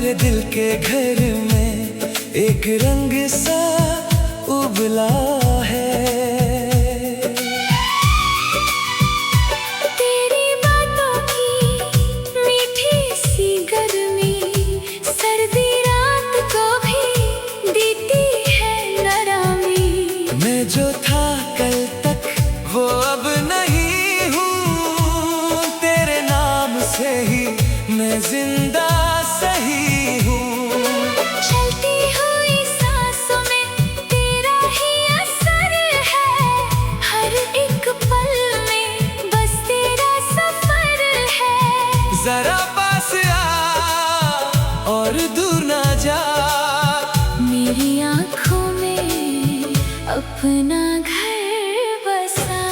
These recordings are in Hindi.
मेरे दिल के घर में एक रंग सा उबला है। तेरी बातों की मीठी सी गर्मी सर्दी रात को भी देती है नरमी। मैं जो था कल तक वो अब नहीं हूँ, तेरे नाम से ही मैं जिंदा सही हूँ। चलती हुई सांसों में तेरा ही असर है, हर एक पल में बस तेरा सफर है। जरा पास आ और दूर ना जा, मेरी आँखों में अपना घर बसा।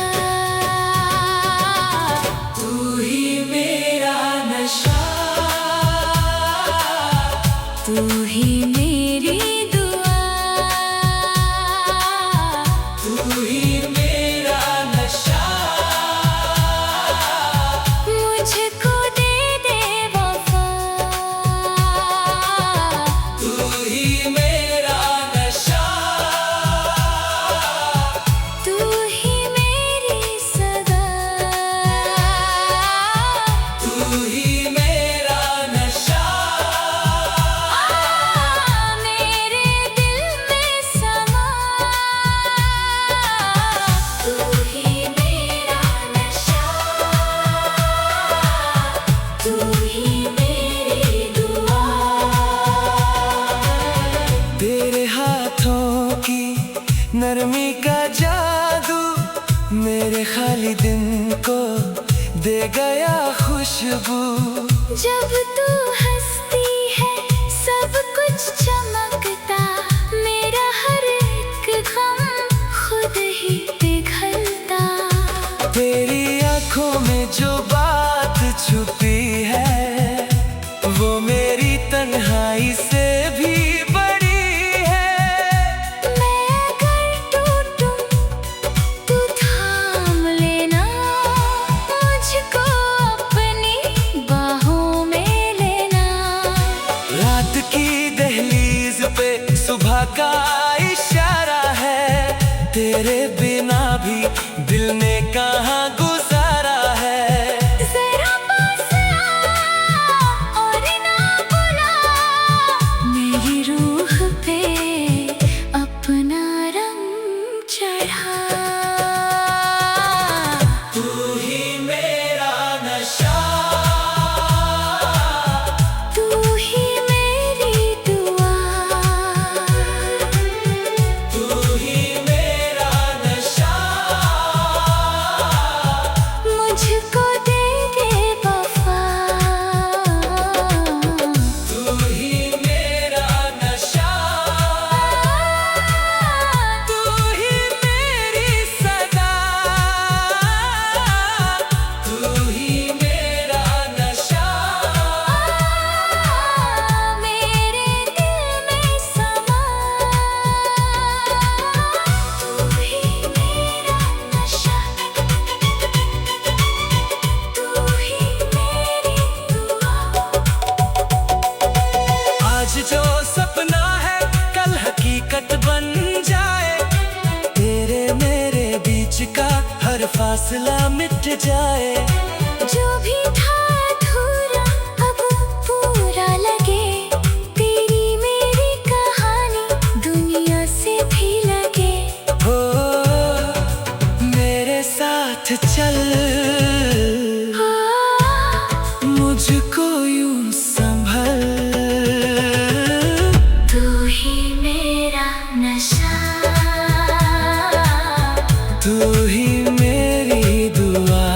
तू ही मेरा नशा, तू ही मेरी दुआ, तू ही मेरा नशा। मुझको दे दे वफा। तू ही मेरा नशा, तू ही मेरी सदा, तू ही मेरा नशा। मेरे दिल में समा। तू ही मेरा नशा, तू ही मेरी दुआ। तेरे हाथों की नरमी का जादू मेरे खाली दिन को दे गया खुशबू। जब तू हंसती है सब कुछ चमकता, मेरा हर एक गम खुद ही पिघलता। तेरी आंखों में जो बात छुपी है वो मेरी तन्हाई से भी बड़ी है। मैं अगर टूटूं तू थाम लेना, मुझको अपनी बाहों में लेना। रात की दहलीज पे सुबह का इशारा है, तेरे बिना भी दिल ने कहाँ गुजारा है। जरा पास आ और ना बुला, मेरी रूह पे अपना रंग चढ़ा। तू ही मेरा नशा, तू ही मेरी दुआ, तू ही मेरा नशा। मुझको दे दे वफा। तू ही मेरा नशा, तू ही मेरी सदा, तू ही मेरा नशा। मेरे दिल में समा। तू ही मेरा नशा, तू ही मेरी दुआ। आज जो सपना है कल हकीकत बन जाए, तेरे मेरे बीच का हर फासला मिट जाए। जो भी था अधूरा अब पूरा लगे, तेरी मेरी कहानी दुनिया से भी लगे। हो मेरे साथ चल, मुझको यूं संभल। तू ही मेरा नशा, तू ही मेरी दुआ,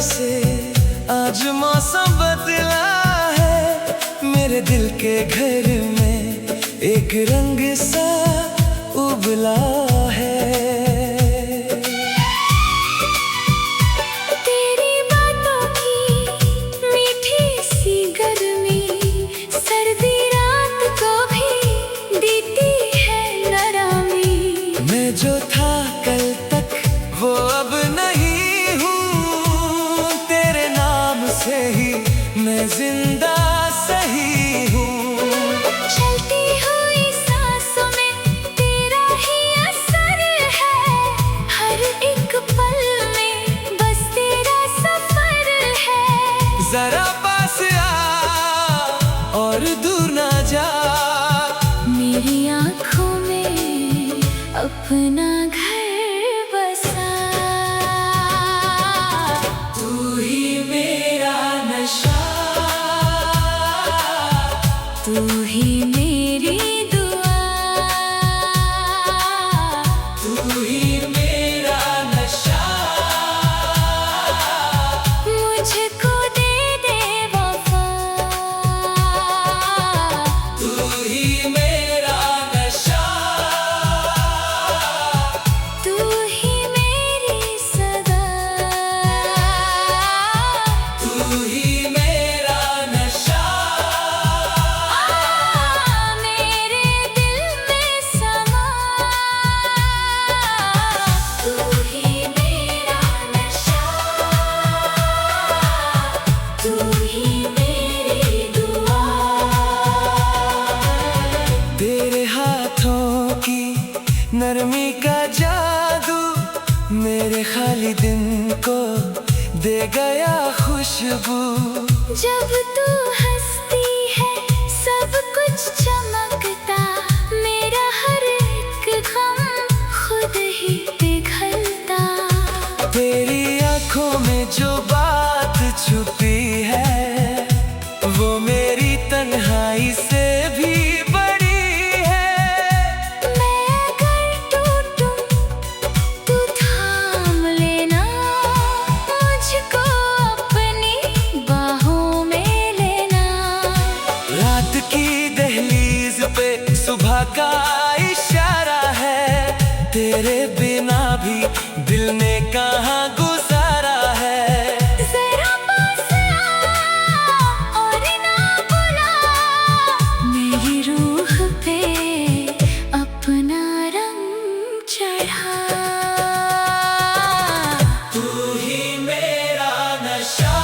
से आज मौसम बदला है, मेरे दिल के घर में एक रंग सा उबला है। तेरी बातों की मीठी सी गर्मी सर्दी रात को भी देती है नरमी। मैं जो था कल तक वो अब नहीं हूँ, तेरे नाम से ही मैं जिंदा सही हूँ। चलती हुई सांसों में तेरा ही असर है, हर एक पल में बस तेरा सफर है। जरा पास आ और दूर ना जा, मेरी आँखों में अपना घर बसा। तू ही मेरा नशा, तू ही मेरी दुआ, तू ही मेरा नशा। मुझको दे दे वफा। तू ही मेरा नशा, तू ही मेरी सदा, तू ही मेरा नशा। मेरे दिल में समा। तू ही मेरा नशा, तू ही मेरी दुआ। तेरे हाथों की नरमी का जादू मेरे खाली दिन को दे गया खुशबू। जब तू हंसती है सब कुछ चमकता, मेरा हर एक गम खुद ही पिघलता। तेरी आंखों में जो बात छुपी है वो मेरी तन्हाई से भी बड़ी है। मैं अगर टूटूं तू थाम लेना, मुझको अपनी बाहों में लेना। रात की दहलीज पे सुबह का इशारा है, तेरे बिना भी दिल ने कहाँ गुजारा है। जरा पास आ और ना बुला, मेरी रूह पे अपना रंग चढ़ा। तू ही मेरा नशा,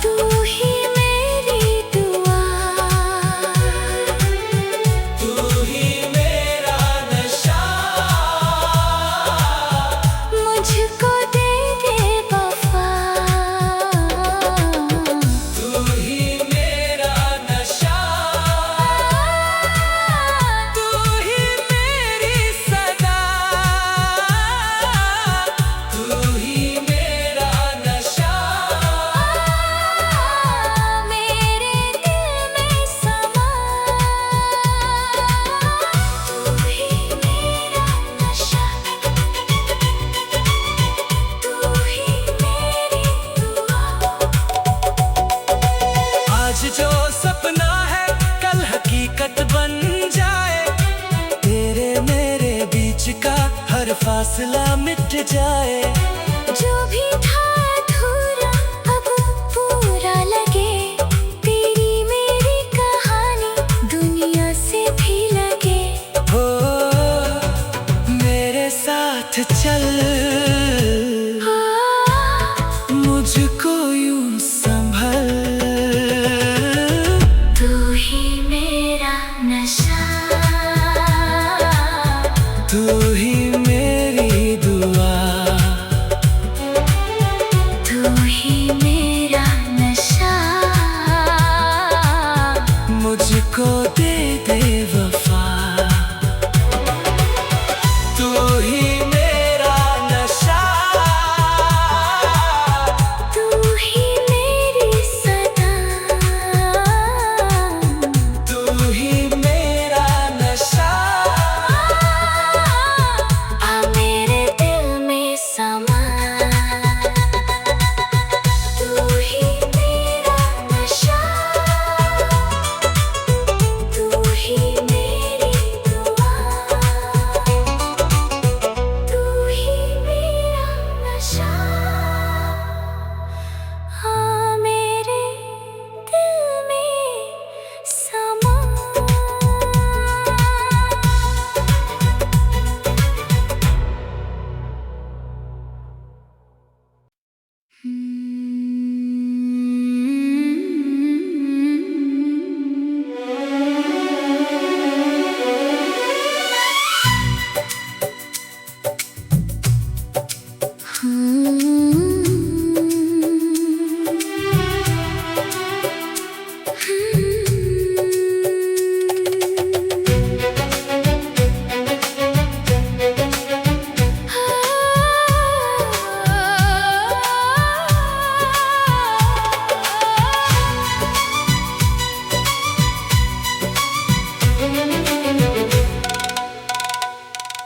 तू ही मेरी दुआ, तू ही मेरा नशा। मुझको दे दे वफा। तू ही मेरा नशा, तू ही मेरी सदा, तू ही मेरा नशा। मेरे दिल में समा। तू ही मेरा नशा, तू ही मेरी दुआ। आज जो सपना है कल हकीकत बन जाए, तेरे मेरे बीच का हर फासला मिट जाए। जो भी था अधूरा अब पूरा लगे, तेरी मेरी कहानी दुनिया से भी लगे। हो मेरे साथ चल, मुझको यूं संभल। तू ही मेरा नशा, तू ही मेरी दुआ,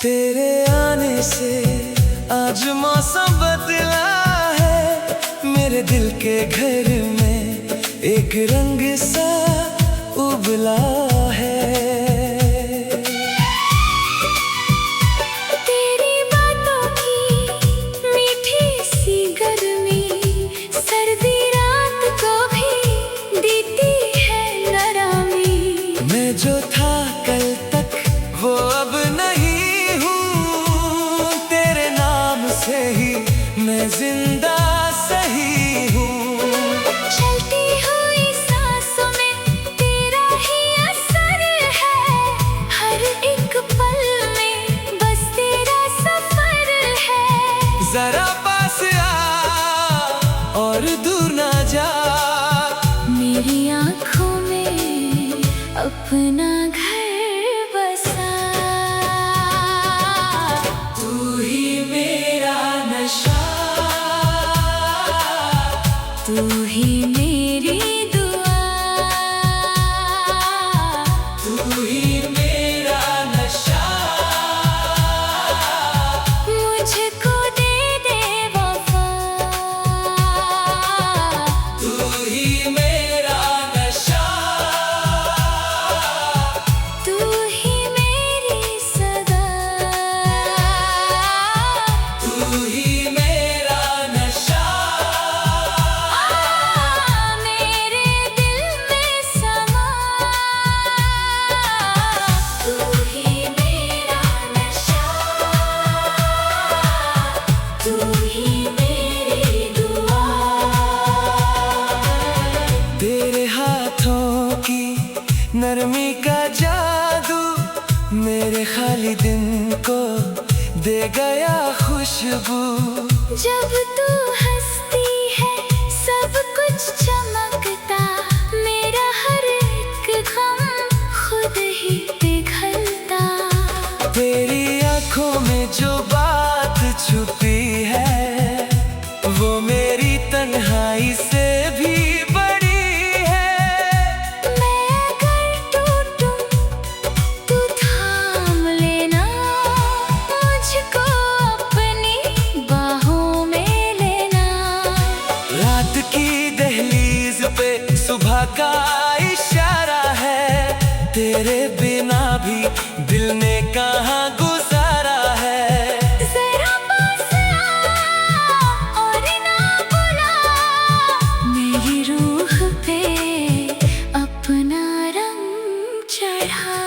तेरे आने से आज मौसम बदला है, मेरे दिल के घर में एक रंग सा उबला है। तेरी बातों की मीठी सी गर्मी सर्दी रात को भी देती है नरमी। मैं जो था कल तक वो अब नहीं हूँ, तेरे नाम से ही मैं जिंदा सही हूँ। चलती हुई सांसों में तेरा ही असर है, हर एक पल में बस तेरा सफर है। जरा पास आ और दूर ना जा, मेरी आँखों में अपना घर बसा। तू ही मेरा नशा, तू ही मेरी दुआ, तू ही मेरा नशा। मुझको दे दे वफा। तू ही मेरा नशा, तू ही मेरी सदा, तू ही मेरा नशा। मेरे दिल में समा। तू ही मेरा नशा, तू ही मेरी दुआ। तेरे हाथों की नरमी का जादू मेरे खाली दिन को दे गया खुशबू। जब तू हंसती है सब कुछ चमकता, मेरा हर एक गम खुद ही पिघलता। तेरी आंखों में जो बात छुपी है वो मेरी तन्हाई से भी बड़ी है। मैं अगर टूटूं तू थाम लेना, मुझको अपनी बाहों में लेना। रात की दहलीज पे सुबह का इशारा है, तेरे बिना भी दिल ने कहाँ गुजारा है। जरा पास आ और ना बुला, मेरी रूह पे अपना रंग चढ़ा।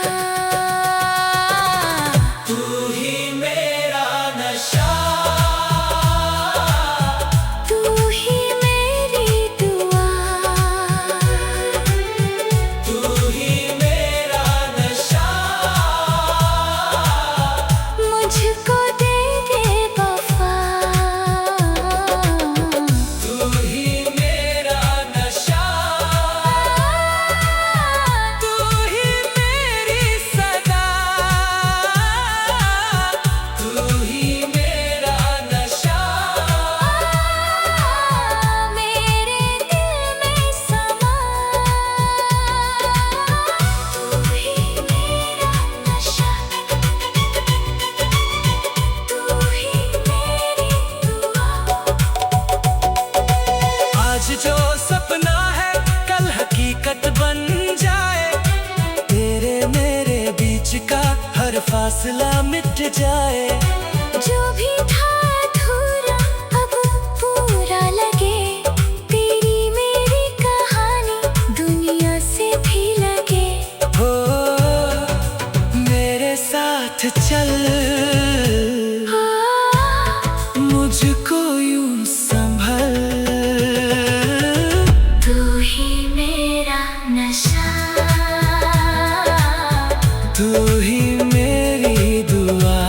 तू ही मेरा नशा, तू ही मेरी दुआ, तू ही मेरा नशा। मुझको दे दे वफा। तू ही मेरा नशा, तू ही मेरी सदा, तू ही मेरा नशा। मेरे दिल में समा। तू ही मेरा नशा, तू ही मेरी दुआ। आज जो सपना है कल हकीकत बन जाए, तेरे मेरे बीच का हर फासला मिट जाए। जो भी था अधूरा अब पूरा लगे, तेरी मेरी कहानी दुनिया से भी लगे। हो मेरे साथ चल, मुझको यूं संभल। तू ही मेरा नशा, तू ही मेरी दुआ,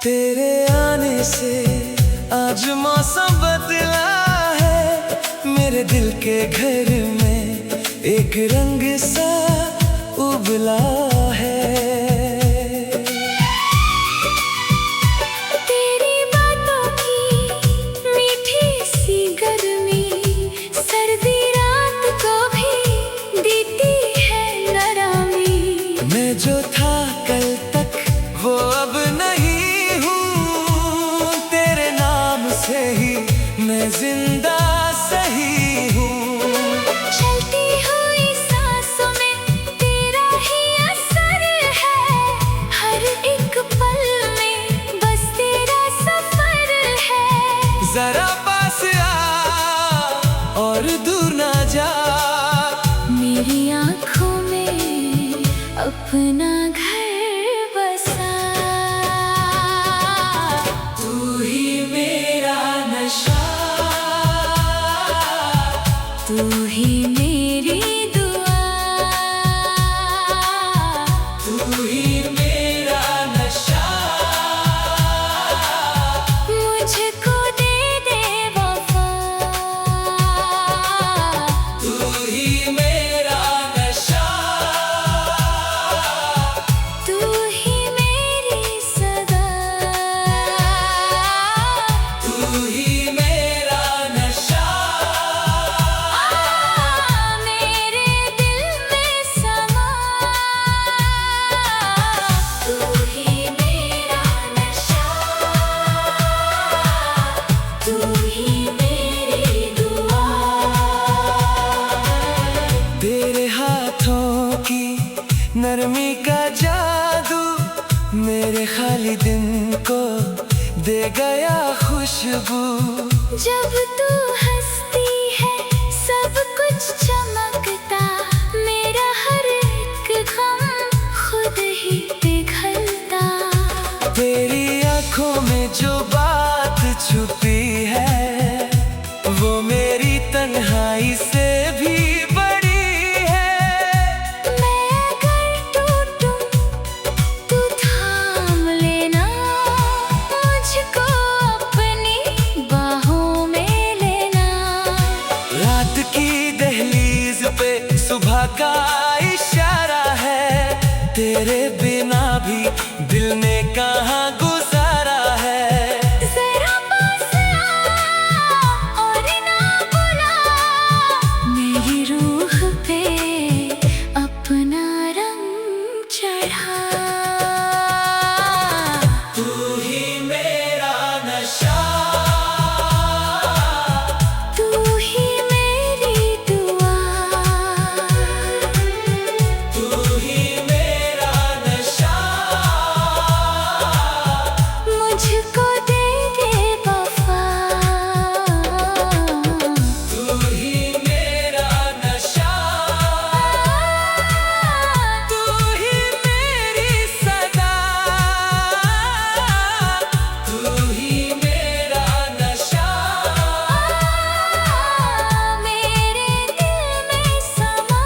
तेरे आने से आज मौसम बदला है, मेरे दिल के घर में एक रंग सा उबला है। तेरी बातों की मीठी सी गर्मी सर्दी रात को भी देती है नरमी। मैं जो था कल तक वो अब नहीं हूँ, तेरे नाम से ही मैं जिंदा सही हूँ। चलती हुई सांसों में तेरा ही असर है, हर एक पल में बस तेरा सफर है। जरा पास आ और दूर ना जा, मेरी आँखों में अपना घर बसा। तू ही मेरा नशा, तू ही मेरी दुआ, तू ही मेरा नशा। मुझको दे दे वफा। तू ही मेरा नशा, तू ही मेरी सदा, तू ही मेरा नशा। मेरे दिल में समा। तू ही मेरा नशा, तू ही मेरी दुआ। तेरे हाथों की नरमी का जादू मेरे खाली दिन को दे गया खुशबू। जब तू हंसती है सब कुछ चमकता, मेरा हर एक गम खुद ही पिघलता। तेरी आंखों में जो बात छुपी है, वो मेरी तन्हाई से भी बड़ी है। मैं अगर टूटूं तू थाम लेना, मुझको अपनी बाहों में लेना। रात की दहलीज पे सुबह का इशारा है, तेरे बिना भी दिल ने कहाँ गुजारा है। जरा पास आ और ना बुला, मेरी रूह पे अपना रंग चढ़ा। तू ही मेरा नशा, तू ही मेरी दुआ, तू ही मेरा नशा। मुझको दे दे वफा। तू ही मेरा नशा, तू ही मेरी सदा, तू ही मेरा नशा। मेरे दिल में समा।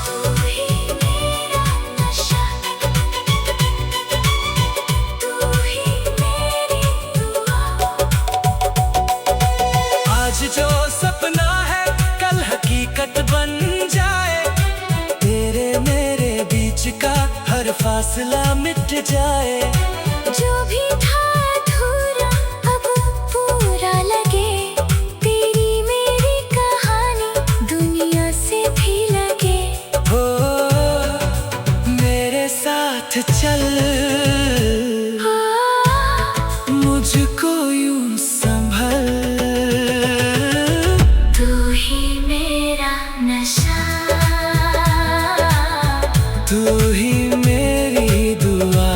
तू ही मेरा नशा, तू ही मेरी दुआ। आज जो सपना है कल हकीकत बन जाए, तेरे मेरे बीच का हर फासला मिट जाए। जो भी था अधूरा अब पूरा लगे, तेरी मेरी कहानी दुनिया से भी लगे। हो मेरे साथ चल, मुझको यूं संभल। तू ही मेरा नशा, तू ही मेरी दुआ,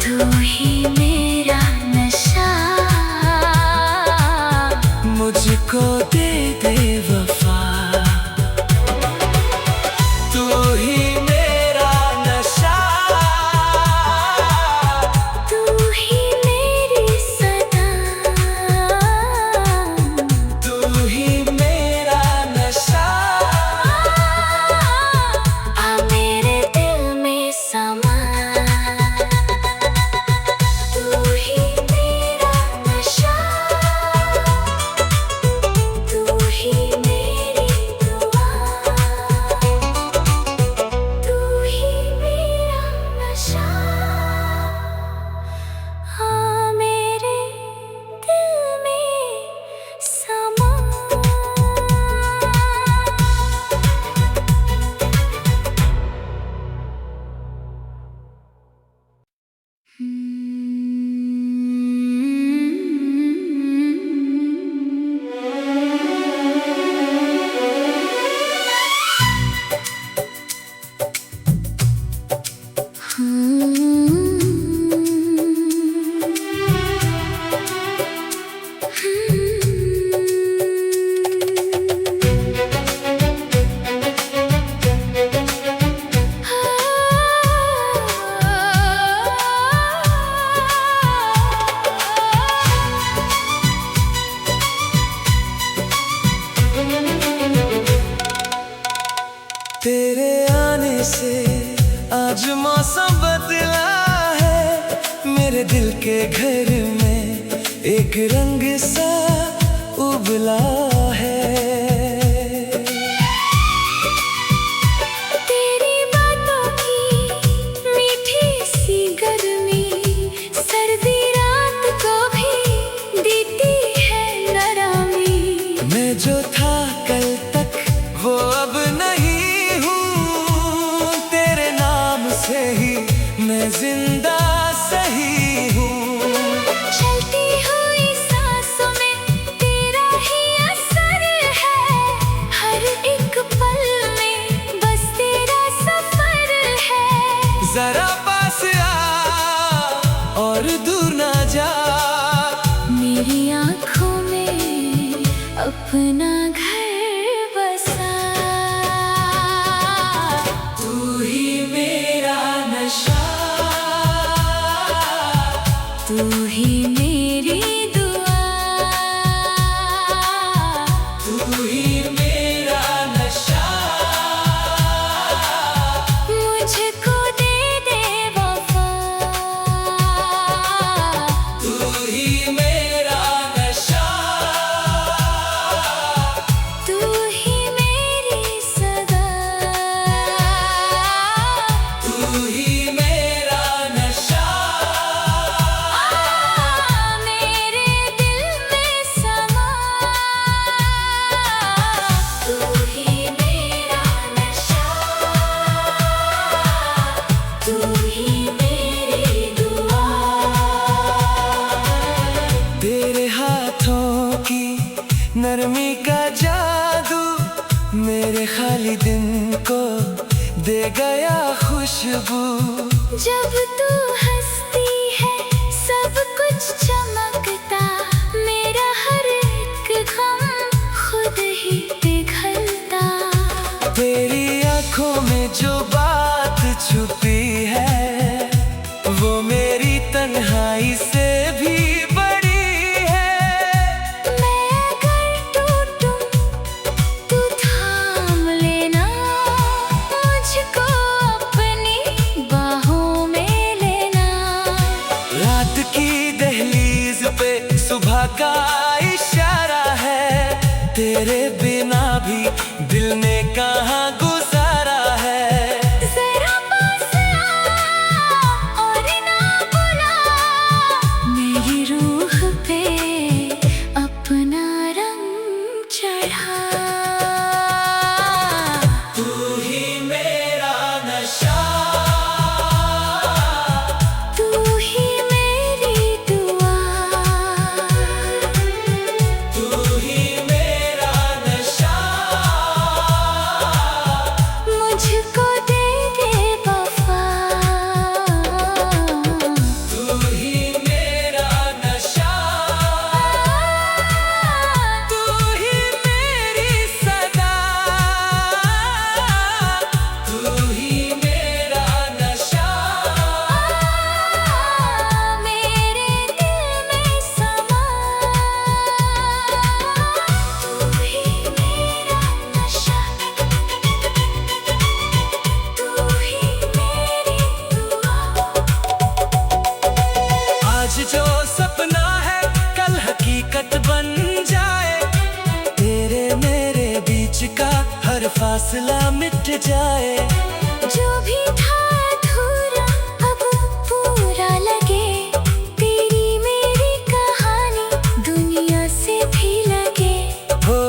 तू ही मेरा नशा। मुझको दे दे वफा। तू ही मेरा नशा, तू ही मेरी सदा, तू ही मेरा नशा। तेरे आने से आज मौसम बदला है, मेरे दिल के घर में एक रंग सा उबला है। तेरी बातों की मीठी सी गर्मी सर्दी रात को भी देती है नरमी। मैं जो था कल तक वो अब नहीं हूँ, तेरे नाम से ही मैं जिंदा सही हूँ। चलती हुई सांसों में तेरा ही असर है, हर एक पल में बस तेरा सफर है। जरा पास आ और दूर ना जा, मेरी आँखों में अपना घर बसा। तू ही मेरा नशा, तू ही मेरी दुआ, तू ही मेरा नशा। मुझको दे दे वफा। तू ही मेरा नशा, तू ही मेरी सदा, तू ही मेरा नशा। मेरे दिल में समा। तू ही मेरा नशा, तू ही मेरी दुआ। तेरे हाथों की नरमी का जादू मेरे खाली दिन को दे गया खुशबू। जब तू हंसती है सब कुछ चमकता, मेरा हर एक गम खुद ही पिघलता। तेरी आंखों में जो बात छुपी है वो मेरी तन्हाई से भी बड़ी है। मैं अगर टूटूं तू थाम लेना, मुझको अपनी बाहों में लेना। रात की दहलीज पे सुबह का इशारा है, तेरे बिना भी दिल ने कहाँ गुजारा है। जरा पास आ और ना बुला, मेरी रूह पे अपना रंग चढ़ा। तू ही मेरा नशा, तू ही मेरी दुआ, तू ही मेरा नशा। मुझको दे दे वफा। तू ही मेरा नशा, तू ही मेरी सदा, तू ही मेरा नशा। मेरे दिल में समा। तू ही मेरा नशा, तू ही मेरी दुआ। आज जो सपना है कल हकीकत बन जाए, तेरे मेरे बीच का हर फासला मिट जाए। जो भी था अधूरा अब पूरा लगे, तेरी मेरी कहानी दुनिया से भी लगे। हो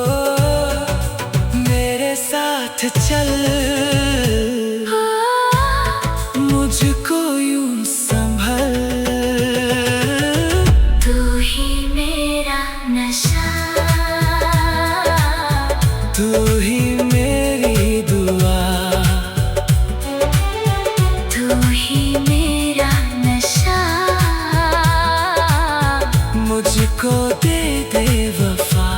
मेरे साथ चल, मुझको यूं संभल। तू ही मेरा नशा, तू ही मेरी दुआ, तू ही मेरा नशा। मुझको दे दे वफा।